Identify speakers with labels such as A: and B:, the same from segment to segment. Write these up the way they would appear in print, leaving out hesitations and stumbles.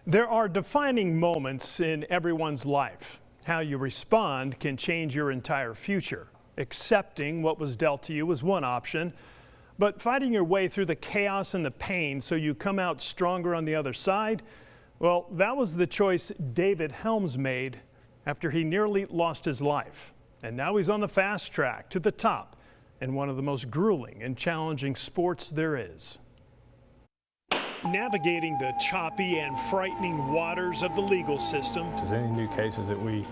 A: There are defining moments in everyone's life. How you respond can change your entire future. Accepting what was dealt to you is one option, but fighting your way through the chaos and the pain so you come out stronger on the other side, well, that was the choice David Helms made after he nearly lost his life. And now he's on the fast track to the top in one of the most grueling and challenging sports there is. Navigating the choppy and frightening waters of the legal system.
B: Any new cases that we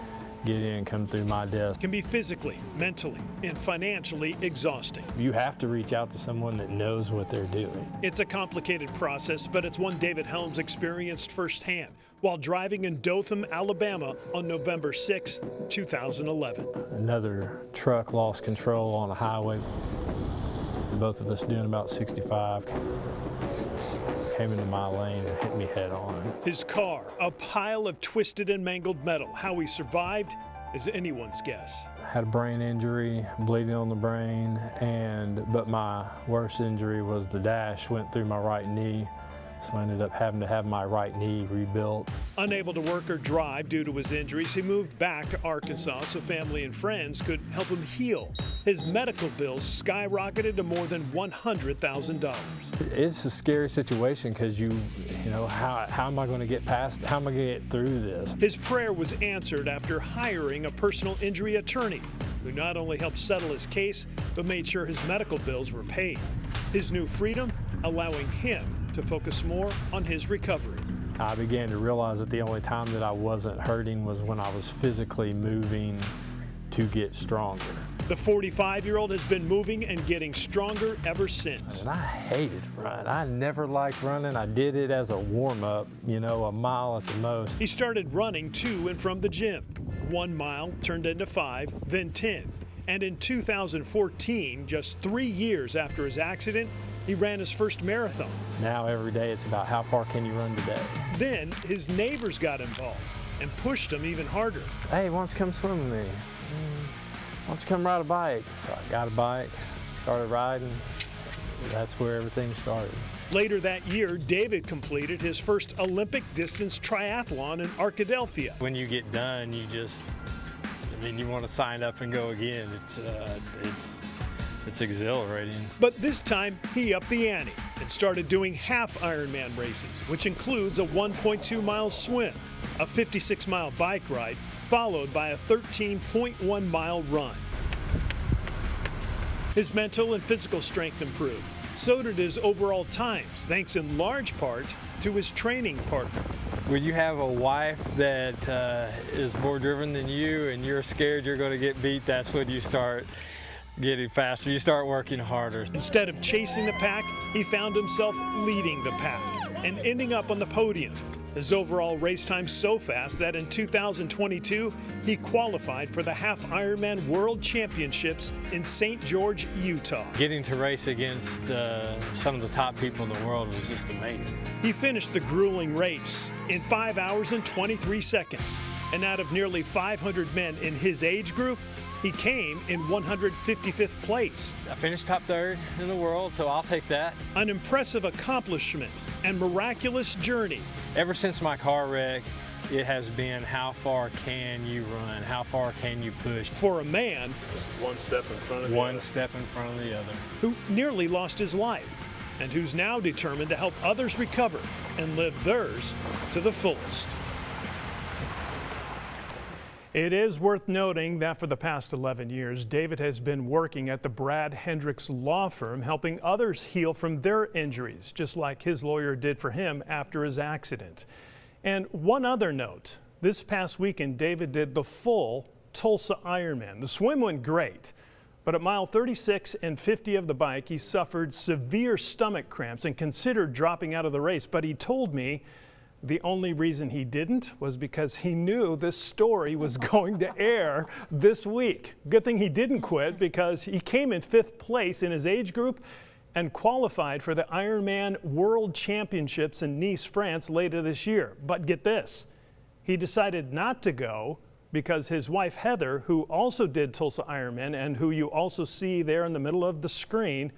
B: get in come through my desk
A: can be physically, mentally, and financially exhausting.
B: You have to reach out to someone that knows what they're doing.
A: It's a complicated process, but it's one David Helms experienced firsthand while driving in Dothan, Alabama on November 6, 2011.
B: Another truck lost control on a highway. Both of us doing about 65. Came into my lane and hit me head on.
A: His car, a pile of twisted and mangled metal. How he survived is anyone's guess.
B: I had a brain injury, bleeding on the brain, but my worst injury was the dash went through my right knee, so I ended up having to have my right knee rebuilt.
A: Unable to work or drive due to his injuries, he moved back to Arkansas so family and friends could help him heal. His medical bills skyrocketed to more than $100,000.
B: It's a scary situation because you know, how am I going to get past, how am I going to get through this?
A: His prayer was answered after hiring a personal injury attorney who not only helped settle his case, but made sure his medical bills were paid. His new freedom allowing him to focus more on his recovery.
B: I began to realize that the only time that I wasn't hurting was when I was physically moving to get stronger.
A: The 45-year-old has been moving and getting stronger ever since.
B: And I hated running. I never liked running. I did it as a warm-up, you know, a mile at the most.
A: He started running to and from the gym. 1 mile turned into 5, then 10. And in 2014, just 3 years after his accident, he ran his first marathon. Now
B: every day it's about how far can you run today.
A: Then his neighbors got involved and pushed him even harder.
B: Hey, why don't you come swim with me? Why don't you come ride a bike? So I got a bike, started riding. That's where everything started.
A: Later that year, David completed his first Olympic distance triathlon in Arkadelphia.
B: When you get done, you want to sign up and go again. It's exhilarating.
A: But this time, he upped the ante and started doing half Ironman races, which includes a 1.2 mile swim, a 56-mile bike ride, followed by a 13.1 mile run. His mental and physical strength improved. So did his overall times, thanks in large part to his training partner.
B: When you have a wife that is more driven than you and you're scared you're going to get beat, that's when you start getting faster. You start working harder.
A: Instead of chasing the pack, he found himself leading the pack and ending up on the podium. His overall race time so fast that in 2022, he qualified for the Half Ironman World Championships in St. George, Utah.
B: Getting to race against some of the top people in the world was just amazing.
A: He finished the grueling race in 5 hours and 23 seconds. And out of nearly 500 men in his age group, he came in 155th place.
B: I finished top third in the world, so I'll take that.
A: An impressive accomplishment and miraculous journey.
B: Ever since my car wreck, it has been how far can you run? How far can you push?
A: For a man,
C: just one step in front of the other.
B: One step in front of the other.
A: Who nearly lost his life and who's now determined to help others recover and live theirs to the fullest. It is worth noting that for the past 11 years, David has been working at the Brad Hendricks law firm, helping others heal from their injuries, just like his lawyer did for him after his accident. And one other note, this past weekend, David did the full Tulsa Ironman. The swim went great, but at mile 36 and 50 of the bike, he suffered severe stomach cramps and considered dropping out of the race, but he told me the only reason he didn't was because he knew this story was going to air this week. Good thing he didn't quit, because he came in 5th place in his age group and qualified for the Ironman World Championships in Nice, France later this year. But get this, he decided not to go because his wife Heather, who also did Tulsa Ironman and who you also see there in the middle of the screen,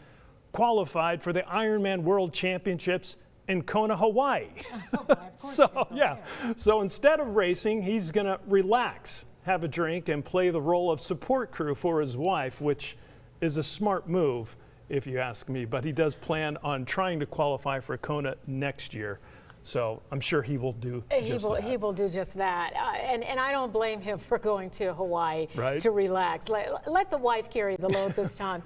A: qualified for the Ironman World Championships in Kona, Hawaii.
D: Of course you go
A: Yeah,
D: there.
A: so instead of racing, he's going to relax, have a drink, and play the role of support crew for his wife, which is a smart move, if you ask me. But he does plan on trying to qualify for Kona next year. So I'm sure he will do just that.
D: He will do just that. And I don't blame him for going to Hawaii
A: Right.
D: to relax. Let the wife carry the load this time.